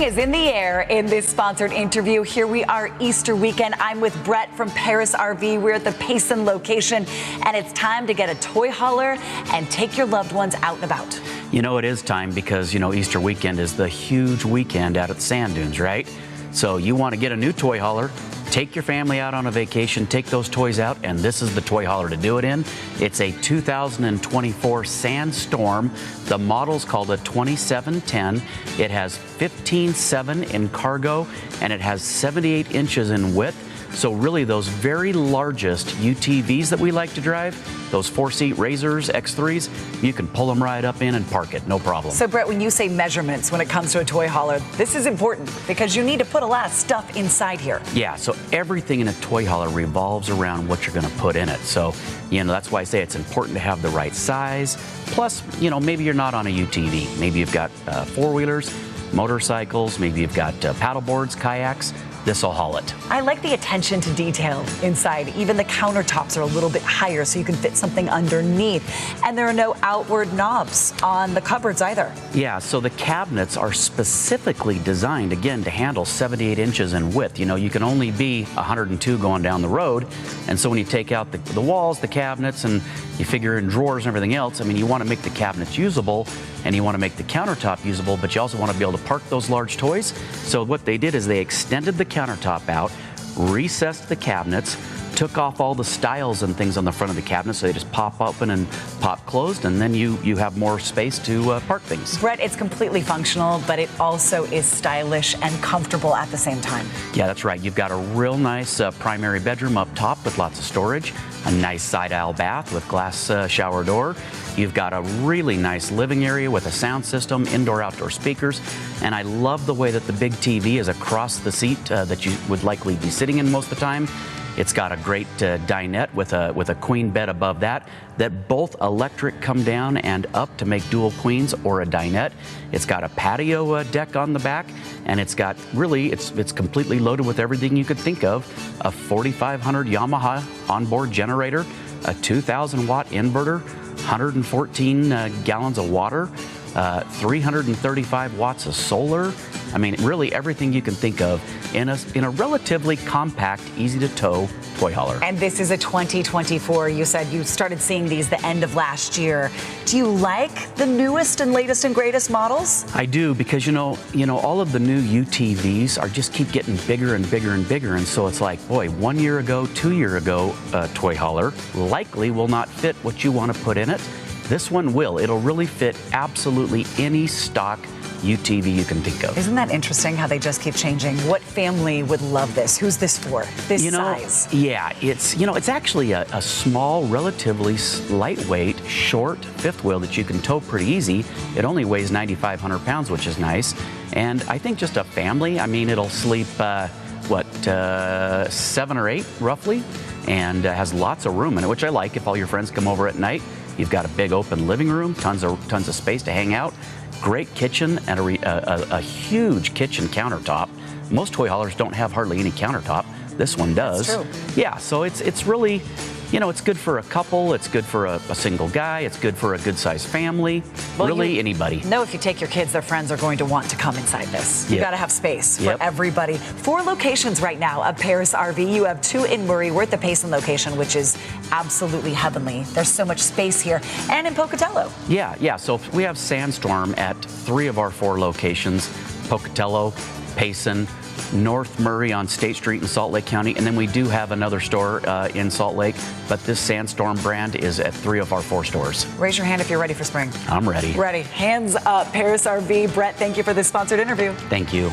is in the air in this sponsored interview. Here we are, Easter weekend. I'm with Brett from Parris RV. We're at the Payson location, and it's time to get a toy hauler and take your loved ones out and about. You know, it is time because, you know, Easter weekend is the huge weekend out at the sand dunes, right? So you want to get a new toy hauler, take your family out on a vacation, take those toys out, and this is the toy hauler to do it in. It's a 2024 Sandstorm. The model's called a 2710. It has 15.7 in cargo, and it has 78 inches in width. So really those very largest UTVs that we like to drive, those 4-seat Razors, X3s, you can pull them right up in and park it, no problem. So Brett, when you say measurements when it comes to a toy hauler, this is important because you need to put a lot of stuff inside here. Yeah, so everything in a toy hauler revolves around what you're gonna put in it. So, you know, that's why I say it's important to have the right size. Plus, you know, maybe you're not on a UTV. Maybe you've got four-wheelers, motorcycles, maybe you've got paddle boards, kayaks. This will haul it. I like the attention to detail inside. Even the countertops are a little bit higher so you can fit something underneath. And there are no outward knobs on the cupboards either. Yeah, so the cabinets are specifically designed, again, to handle 78 inches in width. You know, you can only be 102 going down the road. And so when you take out the walls, the cabinets, and you figure in drawers and everything else, I mean, you want to make the cabinets usable and you want to make the countertop usable, but you also want to be able to park those large toys. So what they did is they extended the countertop out, recessed the cabinets, took off all the stiles and things on the front of the cabinet so they just pop open and pop closed, and then you have more space to park things. Brett, it's completely functional, but it also is stylish and comfortable at the same time. Yeah, that's right. You've got a real nice primary bedroom up top with lots of storage, a nice side aisle bath with glass shower door. You've got a really nice living area with a sound system, indoor-outdoor speakers, and I love the way that the big TV is across the seat that you would likely be sitting in most of the time. It's got a great dinette with a queen bed above that both electric come down and up to make dual queens or a dinette. It's got a patio deck on the back, and it's got really, it's completely loaded with everything you could think of. A 4500 Yamaha onboard generator, a 2000 watt inverter, 114 gallons of water, 335 watts of solar. I mean, really everything you can think of in a relatively compact, easy to tow toy hauler. And this is a 2024. You said you started seeing these the end of last year. Do you like the newest and latest and greatest models? I do, because you know all of the new UTVs are just keep getting bigger and bigger and bigger, and so it's like, boy, 1 year ago, 2 year ago, toy hauler likely will not fit what you want to put in it. This one will. It'll really fit absolutely any stock UTV you can think of. Isn't that interesting how they just keep changing? What family would love this? Who's this for? This size? Yeah, it's actually a small, relatively lightweight, short fifth wheel that you can tow pretty easy. It only weighs 9,500 pounds, which is nice. And I think just a family, I mean, it'll sleep, 7 or 8 roughly, and has lots of room in it, which I like if all your friends come over at night. You've got a big open living room, tons of space to hang out, great kitchen, and a huge kitchen countertop. Most toy haulers don't have hardly any countertop. This one does. That's true. Yeah, so it's really, you know, it's good for a couple, it's good for a single guy, it's good for a good-sized family, well, really anybody. No, if you take your kids, their friends are going to want to come inside this. You got to have space for everybody. 4 locations right now of Parris RV. You have 2 in Murray. We're at the Payson location, which is absolutely heavenly. There's so much space here. And in Pocatello. Yeah, so we have Sandstorm at 3 of our 4 locations, Pocatello, Payson, North Murray on State Street in Salt Lake County, and then we do have another store in Salt Lake, but this Sandstorm brand is at 3 of our 4 stores. Raise your hand if you're ready for spring. I'm ready. Ready. Hands up. Parris RV. Brett, thank you for this sponsored interview. Thank you.